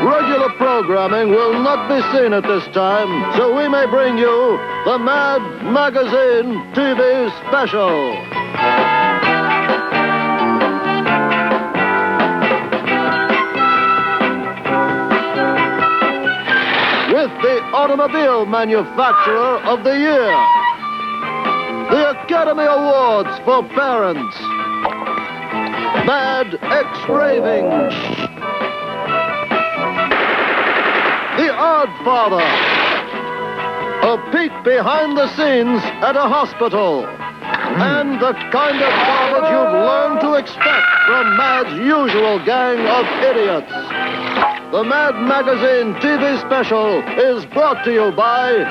Regular programming will not be seen at this time, so we may bring you the Mad Magazine TV special. With the Automobile Manufacturer of the Year, the Academy Awards for Parents, Mad X-Raving, The Odd Father, a peek behind the scenes at a hospital, and the kind of father you've learned to expect from Mad's usual gang of idiots. The Mad Magazine TV special is brought to you by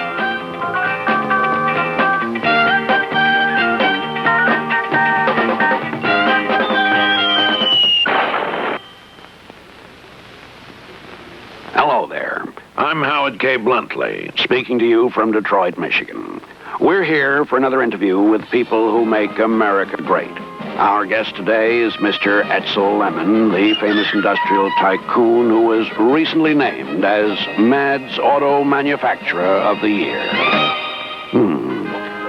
Hello there. I'm Howard K. Bluntly, speaking to you from Detroit, Michigan. We're here for another interview with people who make America great. Our guest today is Mr. Edsel Lemon, the famous industrial tycoon who was recently named as Mad's Auto Manufacturer of the Year.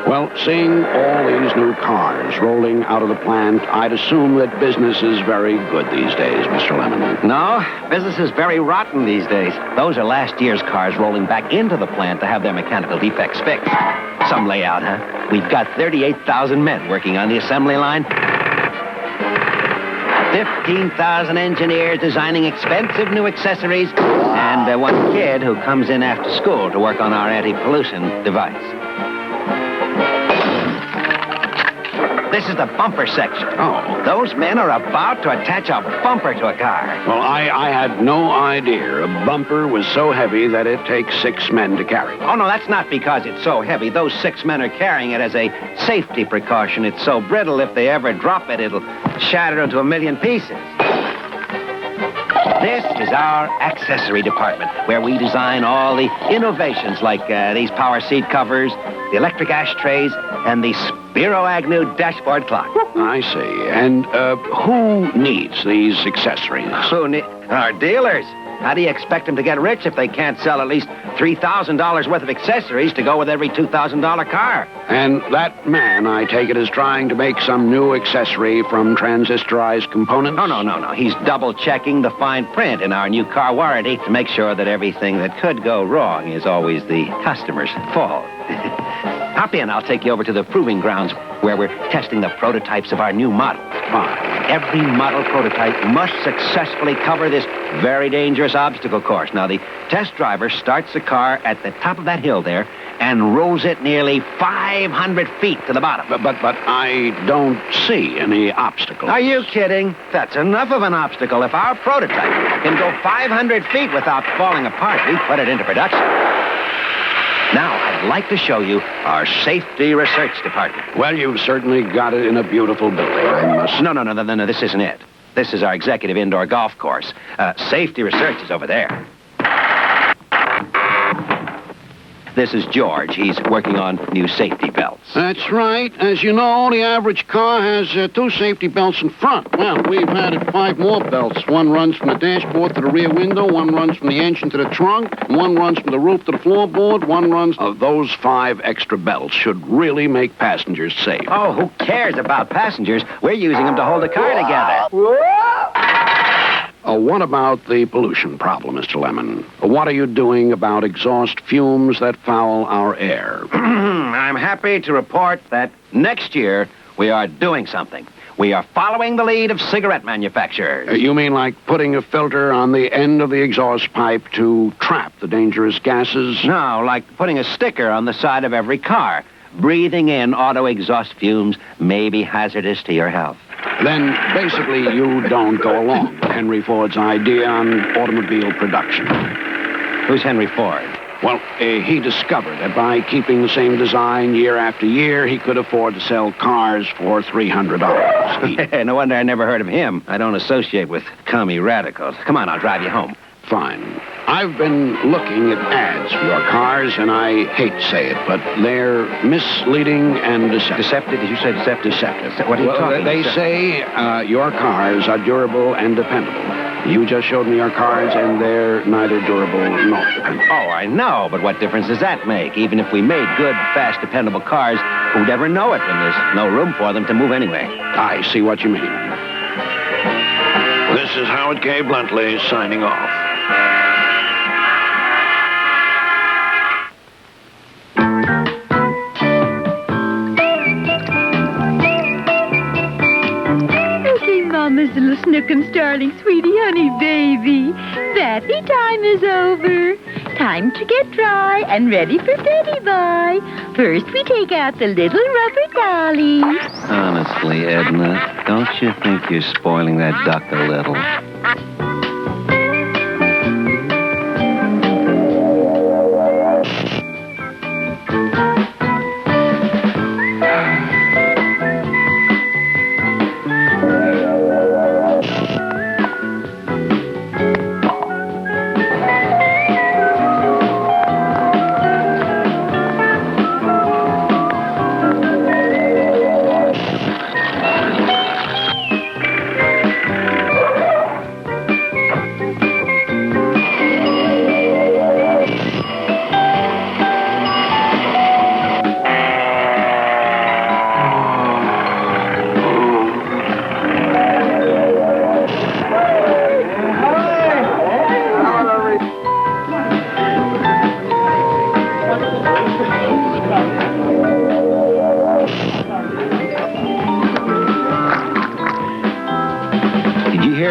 Well, seeing all these new cars rolling out of the plant, I'd assume that business is very good these days, Mr. Lemon. No, business is very rotten these days. Those are last year's cars rolling back into the plant to have their mechanical defects fixed. Some layout, huh? We've got 38,000 men working on the assembly line. 15,000 engineers designing expensive new accessories, and one kid who comes in after school to work on our anti-pollution device. This is the bumper section. Oh. Those men are about to attach a bumper to a car. Well, I had no idea a bumper was so heavy that it takes 6 men to carry. Oh, no, that's not because it's so heavy. Those 6 men are carrying it as a safety precaution. It's so brittle, if they ever drop it, it'll shatter into a million pieces. This is our accessory department, where we design all the innovations like these power seat covers, the electric ashtrays, and the Spiro Agnew dashboard clock. I see. And who needs these accessories? Our dealers. How do you expect them to get rich if they can't sell at least $3,000 worth of accessories to go with every $2,000 car? And that man, I take it, is trying to make some new accessory from transistorized components? No. He's double-checking the fine print in our new car warranty to make sure that everything that could go wrong is always the customer's fault. Hop in. I'll take you over to the proving grounds where we're testing the prototypes of our new model. Fine. Every model prototype must successfully cover this very dangerous obstacle course. Now, the test driver starts the car at the top of that hill there and rolls it nearly 500 feet to the bottom. But I don't see any obstacles. Are you kidding? That's enough of an obstacle. If our prototype can go 500 feet without falling apart, we put it into production. Now, I'd like to show you our safety research department. Well, you've certainly got it in a beautiful building, I must... No, this isn't it. This is our executive indoor golf course. Safety research is over there. This is George. He's working on new safety belts. That's right. As you know, the average car has 2 safety belts in front. Well, we've added 5 more belts. One runs from the dashboard to the rear window, one runs from the engine to the trunk, one runs from the roof to the floorboard, one runs... Those 5 extra belts should really make passengers safe. Oh, who cares about passengers? We're using them to hold the car together. What about the pollution problem, Mr. Lemon? What are you doing about exhaust fumes that foul our air? I'm happy to report that next year we are doing something. We are following the lead of cigarette manufacturers. You mean like putting a filter on the end of the exhaust pipe to trap the dangerous gases? No, like putting a sticker on the side of every car. Breathing in auto exhaust fumes may be hazardous to your health. Then, basically, you don't go along with Henry Ford's idea on automobile production. Who's Henry Ford? Well, he discovered that by keeping the same design year after year, he could afford to sell cars for $300 each. No wonder I never heard of him. I don't associate with commie radicals. Come on, I'll drive you home. Fine. I've been looking at ads for your cars, and I hate to say it, but they're misleading and deceptive. Deceptive? Did you say deceptive? Deceptive. What are you talking They about? say your cars are durable and dependable. You just showed me your cars, and they're neither durable nor dependable. Oh, I know, but what difference does that make? Even if we made good, fast, dependable cars, who'd ever know it when there's no room for them to move anyway? I see what you mean. This is Howard K. Bluntly signing off. Mama's little snookum starling, sweetie, honey, baby. Bathy time is over. Time to get dry and ready for Betty Boy. First, we take out the little rubber dolly. Honestly, Edna, don't you think you're spoiling that duck a little?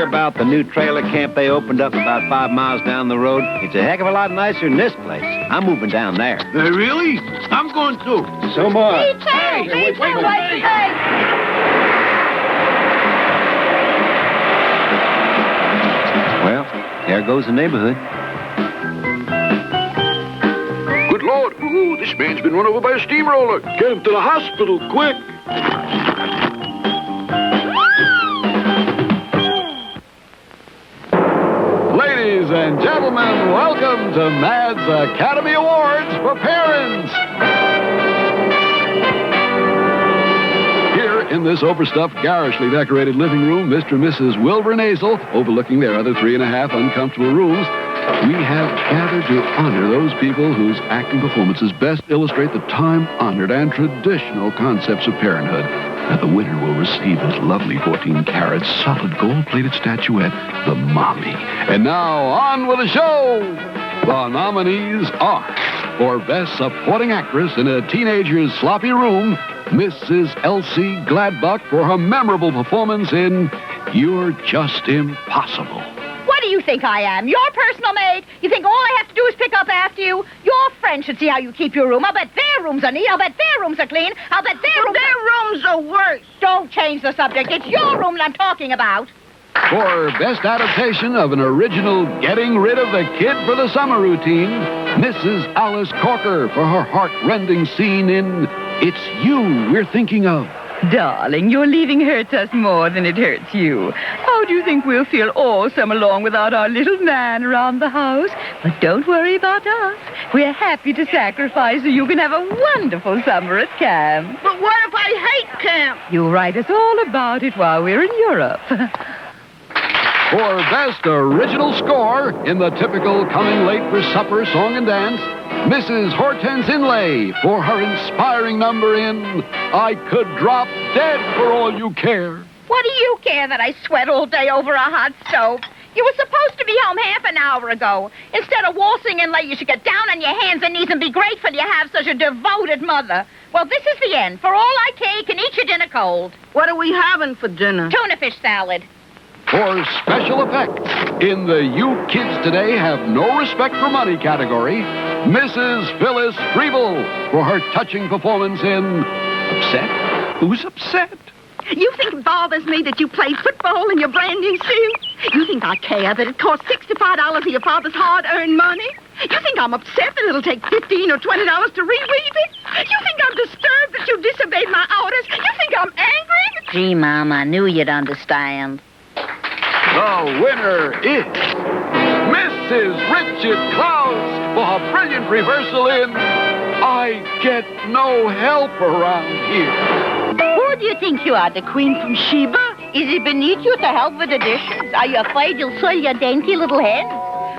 About the new trailer camp they opened up about 5 miles down the road. It's a heck of a lot nicer than this place. I'm moving down there. Really? I'm going too. So much. Me too! Me too! Wait. Well, there goes the neighborhood. Good Lord. Ooh, this man's been run over by a steamroller. Get him to the hospital, quick. Ladies and gentlemen, welcome to Mad's Academy Awards for Parents. Here in this overstuffed, garishly decorated living room, Mr. and Mrs. Wilbur Nazel, overlooking their other 3.5 uncomfortable rooms, we have gathered to honor those people whose acting performances best illustrate the time-honored and traditional concepts of parenthood. And the winner will receive his lovely 14-carat solid gold-plated statuette, the Mommy. And now, on with the show! The nominees are, for Best Supporting Actress in a Teenager's Sloppy Room, Mrs. Elsie Gladbuck for her memorable performance in You're Just Impossible. What do you think I am? Your personal maid? You think all I have to do is pick up after you? Your friends should see how you keep your room. I'll bet their rooms are neat. I'll bet their rooms are clean. I'll bet their rooms are worse. Don't change the subject. It's your room that I'm talking about. For Best Adaptation of an Original Getting Rid of the Kid for the Summer Routine, Mrs. Alice Corker for her heart-rending scene in It's You We're Thinking Of. Darling, your leaving hurts us more than it hurts you. How do you think we'll feel all summer long without our little man around the house? But don't worry about us. We're happy to sacrifice so you can have a wonderful summer at camp. But what if I hate camp? You'll write us all about it while we're in Europe. For Best Original Score in the typical coming late for supper song and dance, Mrs. Hortense Inlay for her inspiring number in I Could Drop Dead for All You Care. What do you care that I sweat all day over a hot stove? You were supposed to be home half an hour ago. Instead of waltzing in late, you should get down on your hands and knees and be grateful you have such a devoted mother. Well, this is the end. For all I care, you can eat your dinner cold. What are we having for dinner? Tuna fish salad. For special effects, in the You Kids Today Have No Respect for Money category, Mrs. Phyllis Freeble for her touching performance in Upset? Who's upset? You think it bothers me that you played football in your brand new suit? You think I care that it cost $65 of your father's hard-earned money? You think I'm upset that it'll take $15 or $20 to reweave it? You think I'm disturbed that you disobeyed my orders? You think I'm angry? Gee, Mom, I knew you'd understand. The winner is Mrs. Richard Klaus for her brilliant reversal in I Get No Help Around Here. Who do you think you are, the queen from Sheba? Is it beneath you to help with the dishes? Are you afraid you'll soil your dainty little hands?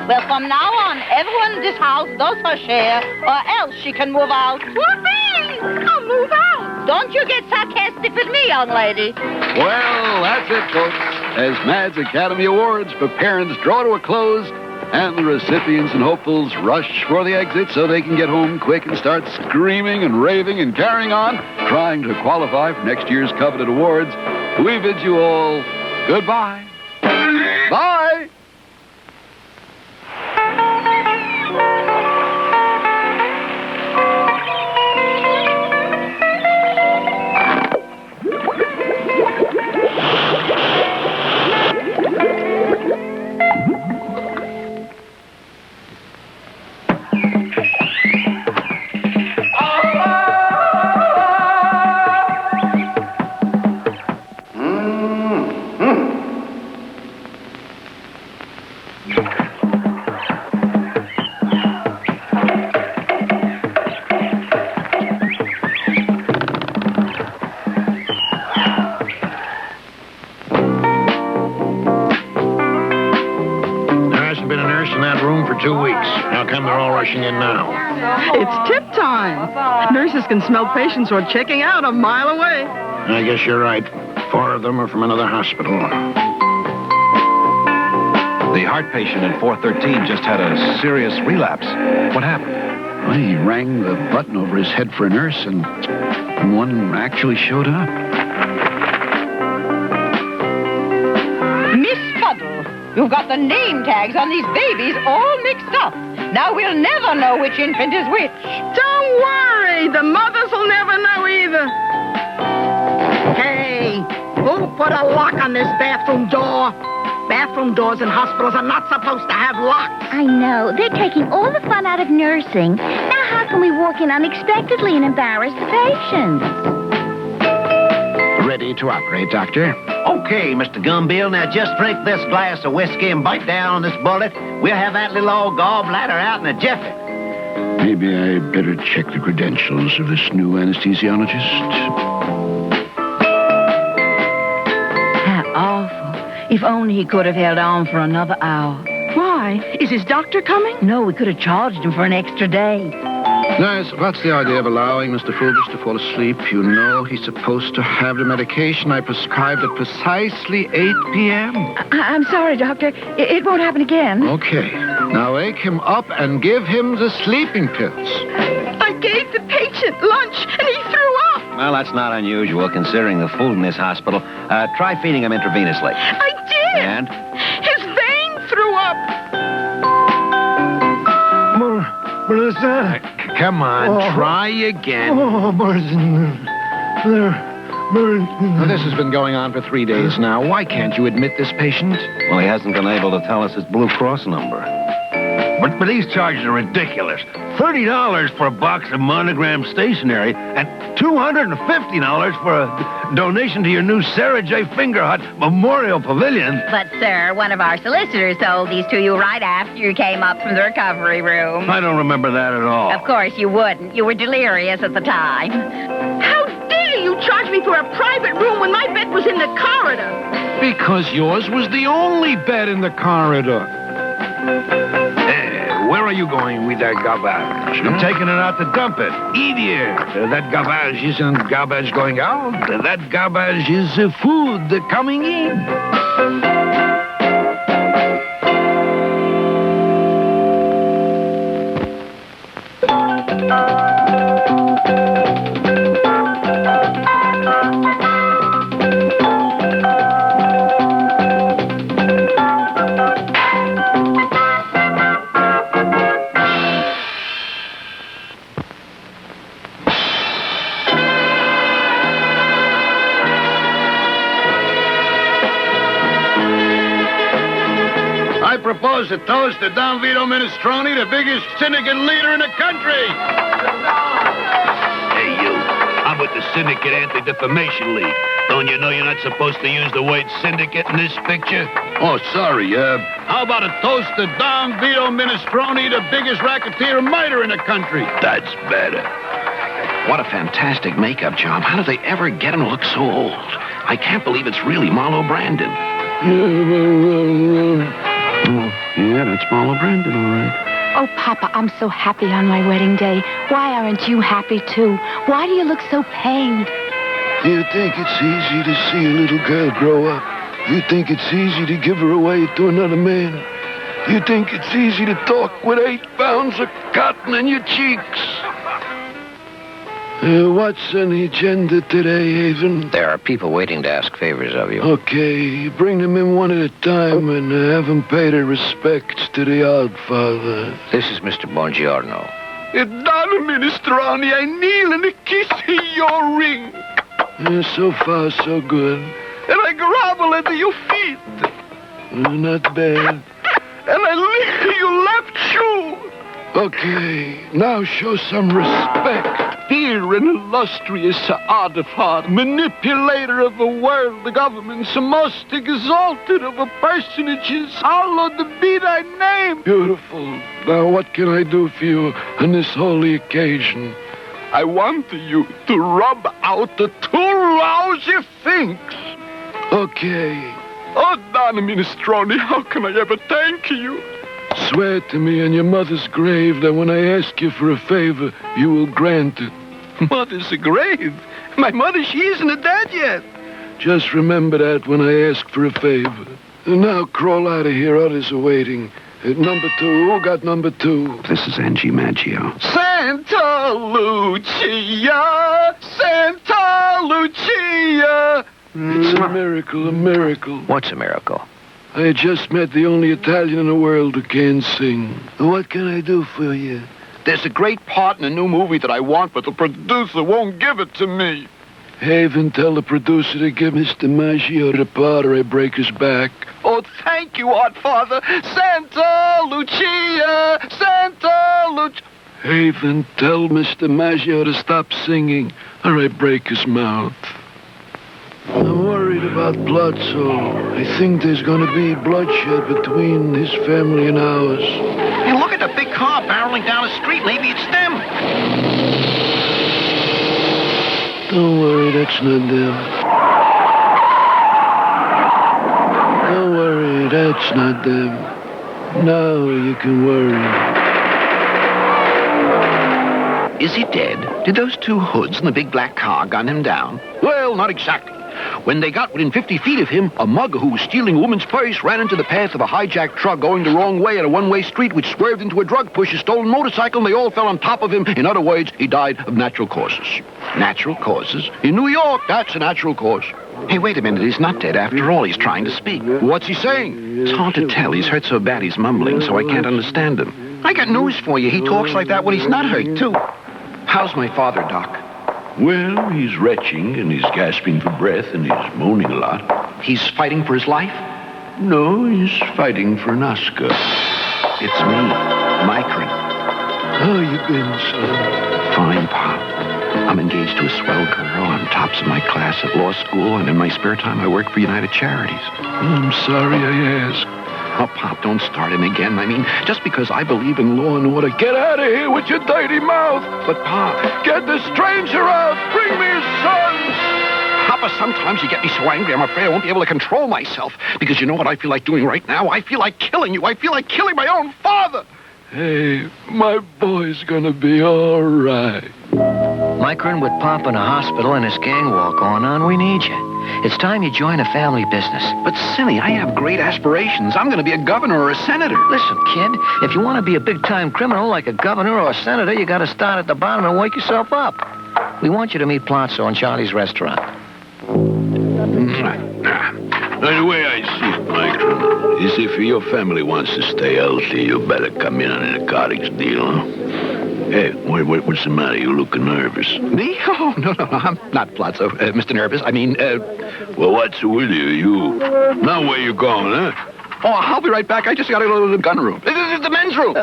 Well, from now on, everyone in this house does her share, or else she can move out. Whoopee! I'll move out. Don't you get sarcastic with me, young lady. Well, that's it, folks. As Mad's Academy Awards for parents draw to a close, and the recipients and hopefuls rush for the exit so they can get home quick and start screaming and raving and carrying on, trying to qualify for next year's coveted awards, we bid you all goodbye. Bye! For 2 weeks. How come they're all rushing in now? It's tip time. Nurses can smell patients who are checking out a mile away. I guess you're right. 4 of them are from another hospital. The heart patient in 413 just had a serious relapse. What happened? Well, he rang the button over his head for a nurse, and one actually showed up. Miss Fuddle, you've got the name tags on these babies all mixed up. Now we'll never know which infant is which. Don't worry. The mothers will never know either. Hey, who put a lock on this bathroom door? Bathroom doors in hospitals are not supposed to have locks. I know. They're taking all the fun out of nursing. Now how can we walk in unexpectedly and embarrass the patients? Ready to operate, Doctor. Okay, Mr. Gumbill, now just drink this glass of whiskey and bite down on this bullet. We'll have that little old gallbladder out in a jiffy. Maybe I better check the credentials of this new anesthesiologist. How awful. If only he could have held on for another hour. Why? Is his doctor coming? No, we could have charged him for an extra day. Nurse, what's the idea of allowing Mr. Fulbus to fall asleep? You know he's supposed to have the medication I prescribed at precisely 8 p.m. I'm sorry, Doctor. It won't happen again. Okay. Now wake him up and give him the sleeping pills. I gave the patient lunch and he threw up. Well, that's not unusual considering the food in this hospital. Try feeding him intravenously. I did. And? His vein threw up. Melissa. Come on, try again. Now, this has been going on for 3 days now. Why can't you admit this patient? Well, he hasn't been able to tell us his Blue Cross number. But these charges are ridiculous. $30 for a box of monogram stationery and $250 for a donation to your new Sarah J. Fingerhut Memorial Pavilion. But, sir, one of our solicitors sold these to you right after you came up from the recovery room. I don't remember that at all. Of course you wouldn't. You were delirious at the time. How dare you charge me for a private room when my bed was in the corridor? Because yours was the only bed in the corridor. Where are you going with that garbage? I'm taking it out to dump it. Idiot. That garbage isn't garbage going out. That garbage is food coming in. I propose to toast to Don Vito Minestrone, the biggest syndicate leader in the country. Hey, you. I'm with the Syndicate Anti-Defamation League. Don't you know you're not supposed to use the word syndicate in this picture? Oh, sorry. How about a toast to Don Vito Minestrone, the biggest racketeer and murderer in the country? That's better. What a fantastic makeup job. How do they ever get him to look so old? I can't believe it's really Marlo Brandon. Yeah, that's Marlo Brandon, all right. Oh, Papa, I'm so happy on my wedding day. Why aren't you happy, too? Why do you look so pained? You think it's easy to see a little girl grow up? You think it's easy to give her away to another man? You think it's easy to talk with 8 pounds of cotton in your cheeks? What's on the agenda today, Haven? There are people waiting to ask favors of you. Okay, bring them in one at a time and have them pay their respects to the Oddfather. This is Mr. Bongiorno. Donna Minestrone, I kneel and kiss your ring. So far, so good. And I grovel at your feet. Not bad. And I lick your left shoe. Okay, now show some respect. Dear and illustrious Oddfather, manipulator of the world, the government's most exalted of the personages, hallowed be thy name. Beautiful. Now what can I do for you on this holy occasion? I want you to rub out the 2 lousy things. Okay. Oh, Donna Minestrone, how can I ever thank you? Swear to me on your mother's grave that when I ask you for a favor, you will grant it. Mother's grave? My mother, she isn't dead yet. Just remember that when I ask for a favor. Now crawl out of here, others are waiting. Number 2, who got number 2? This is Angie Maggio. Santa Lucia, Santa Lucia. It's a miracle, a miracle. What's a miracle? I just met the only Italian in the world who can sing. What can I do for you? There's a great part in a new movie that I want, but the producer won't give it to me. Haven, tell the producer to give Mr. Maggio the part or I break his back. Oh, thank you, Oddfather. Santa Lucia, Santa Lucia. Haven, tell Mr. Maggio to stop singing or I break his mouth. I'm worried about Plazzo. I think there's going to be bloodshed between his family and ours. Hey, look at the big car barreling down the street. Maybe it's them. Don't worry, that's not them. Don't worry, that's not them. Now you can worry. Is he dead? Did those 2 hoods in the big black car gun him down? Well, not exactly. When they got within 50 feet of him, a mugger who was stealing a woman's purse ran into the path of a hijacked truck going the wrong way at a one-way street, which swerved into a drug push, a stolen motorcycle, and they all fell on top of him. In other words, he died of natural causes. Natural causes? In New York, that's a natural cause. Hey, wait a minute. He's not dead after all. He's trying to speak. What's he saying? It's hard to tell. He's hurt so bad he's mumbling, so I can't understand him. I got news for you. He talks like that when he's not hurt, too. How's my father, Doc? Well, he's retching, and he's gasping for breath, and he's moaning a lot. He's fighting for his life? No, he's fighting for an Oscar. It's me, Micron. How you been, son? Fine, Pop. I'm engaged to a swell girl. I'm tops of my class at law school, and in my spare time, I work for United Charities. I'm sorry I asked. Oh, Pop, don't start him again. I mean, just because I believe in law and order. Get out of here with your dirty mouth! But, Pop, Get the stranger out! Bring me his son! Papa, sometimes you get me so angry, I'm afraid I won't be able to control myself. Because you know what I feel like doing right now? I feel like killing you. I feel like killing my own father. Hey, my boy's gonna be all right. Micron, with Pop in a hospital and his gang war going on, we need you. It's time you join a family business. But, Silly, I have great aspirations. I'm going to be a governor or a senator. Listen, kid, if you want to be a big-time criminal like a governor or a senator, you got to start at the bottom and wake yourself up. We want you to meet Plazzo in Charlie's restaurant. The way I see it, Micron, is if your family wants to stay healthy, you better come in on a narcotics deal, huh? Hey, what's the matter? You looking nervous. Me? Oh, no, I'm not Plazzo, Mr. Nervous. I mean, Well, what's with you? Now where you going, huh? Oh, I'll be right back. I just got to go to the gun room. The men's room.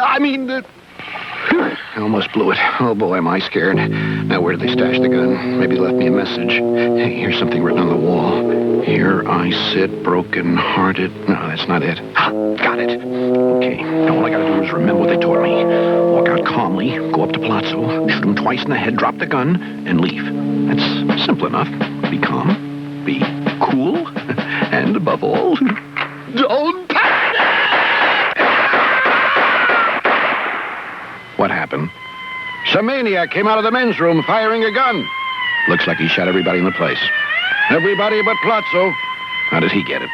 I almost blew it. Oh, boy, am I scared. Now, where did they stash the gun? Maybe they left me a message. Hey, here's something written on the wall. Here I sit, broken-hearted. No, that's not it. Ah, got it. Okay, now all I gotta do is remember what they taught me. Walk out calmly, go up to Palazzo, shoot him twice in the head, drop the gun, and leave. That's simple enough. Be calm, be cool, and above all, don't panic! What happened? Some maniac came out of the men's room firing a gun. Looks like he shot everybody in the place. Everybody but Palazzo. How did he get it?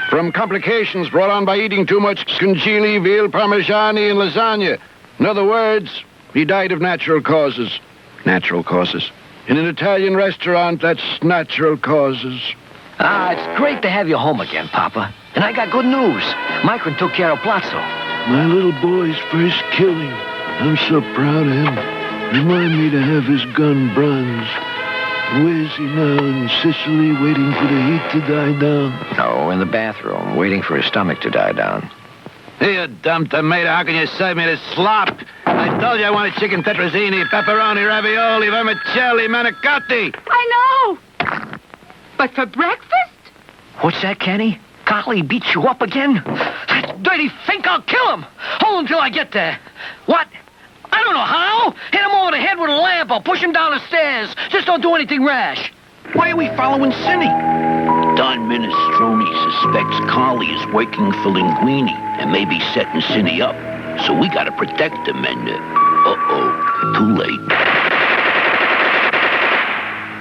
From complications brought on by eating too much scungili, veal parmigiani, and lasagna. In other words, he died of natural causes. Natural causes? In an Italian restaurant, that's natural causes. It's great to have you home again, Papa. And I got good news. Micron took care of Palazzo. My little boy's first killing. I'm so proud of him. Remind me to have his gun bronze. Where's he now? In Sicily, waiting for the heat to die down? No, in the bathroom, waiting for his stomach to die down. Hey, you dumb tomato, how can you serve me this slop? I told you I wanted chicken tetrazzini, pepperoni, ravioli, vermicelli, manicotti. I know. But for breakfast? What's that, Kenny? Golly beat you up again? That dirty fink, I'll kill him. Hold until I get there. What? I don't know how. Hit him over the head with a lamp or push him down the stairs. Just don't do anything rash. Why are we following Cindy? Don Minestrone suspects Carly is working for Linguini and may be setting Cindy up. So we gotta protect him and, too late.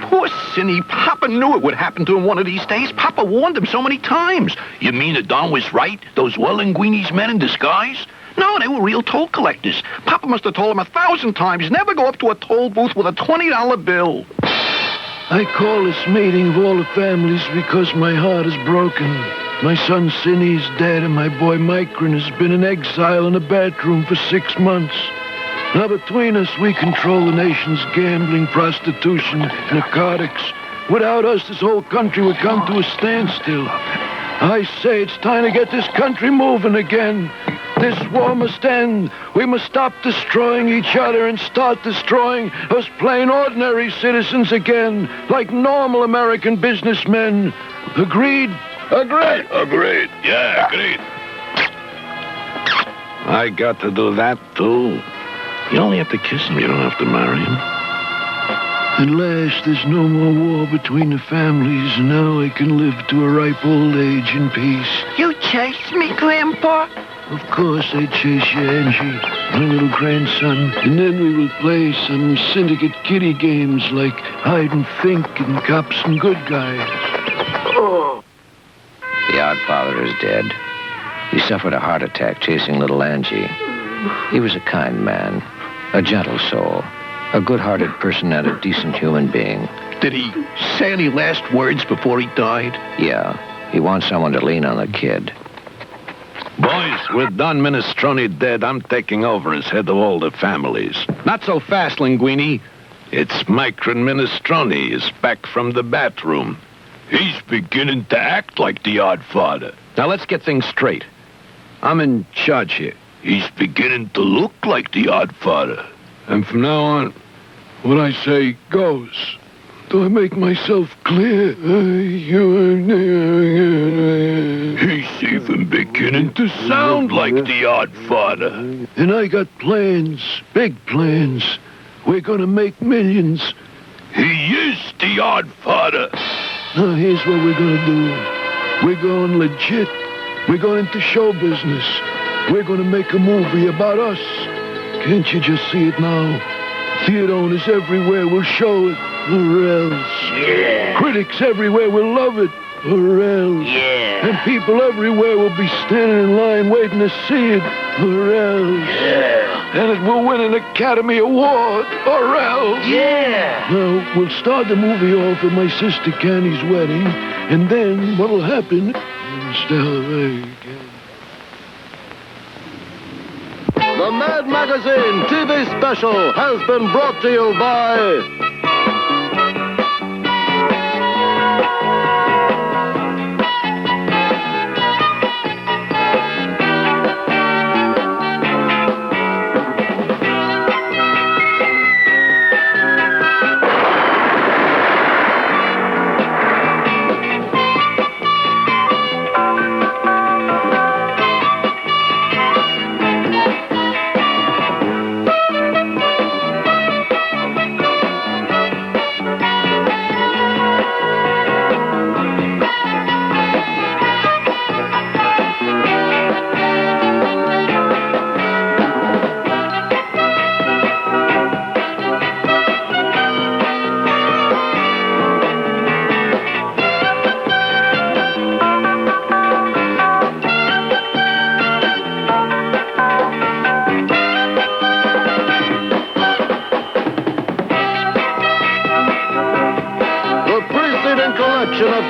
Poor Cindy. Papa knew it would happen to him one of these days. Papa warned him so many times. You mean that Don was right? Those were Linguini's men in disguise? No, they were real toll collectors. Papa must have told him 1,000 times, never go up to a toll booth with a $20 bill. I call this meeting of all the families because my heart is broken. My son Cindy's dead, and my boy Micron has been in exile in a bathroom for 6 months. Now, between us, we control the nation's gambling, prostitution, narcotics. Without us, this whole country would come to a standstill. I say it's time to get this country moving again. This war must end. We must stop destroying each other and start destroying us plain ordinary citizens again, like normal American businessmen. Agreed? Agreed. Agreed. Yeah, agreed. I got to do that, too. You only have to kiss him. You don't have to marry him. At last, there's no more war between the families, and now I can live to a ripe old age in peace. You chased me, Grandpa? Of course I chase you, Angie, my little grandson. And then we will play some syndicate kiddie games like hide and think and cops and good guys. Oh. The odd father is dead. He suffered a heart attack chasing little Angie. He was a kind man, a gentle soul, a good-hearted person and a decent human being. Did he say any last words before he died? Yeah, he wants someone to lean on the kid. Boys, with Don Minestrone dead, I'm taking over as head of all the families. Not so fast, Linguini. It's Micron Minestrone is back from the bathroom. He's beginning to act like the odd father. Now, let's get things straight. I'm in charge here. He's beginning to look like the odd father. And from now on, what I say goes. Do I make myself clear? He's even beginning to sound like the odd father. And I got plans, big plans. We're gonna make millions. He is the odd father. Now, here's what we're gonna do. We're going legit. We're going into show business. We're gonna make a movie about us. Can't you just see it now? Theater owners everywhere will show it, or else. Yeah. Critics everywhere will love it, or else. Yeah. And people everywhere will be standing in line waiting to see it, or else. Yeah. And it will win an Academy Award, or else. Yeah. Now, we'll start the movie off at my sister Candy's wedding, and then what'll happen? The Mad Magazine TV special has been brought to you by...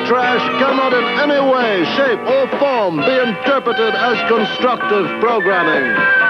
trash cannot in any way, shape, or form be interpreted as constructive programming.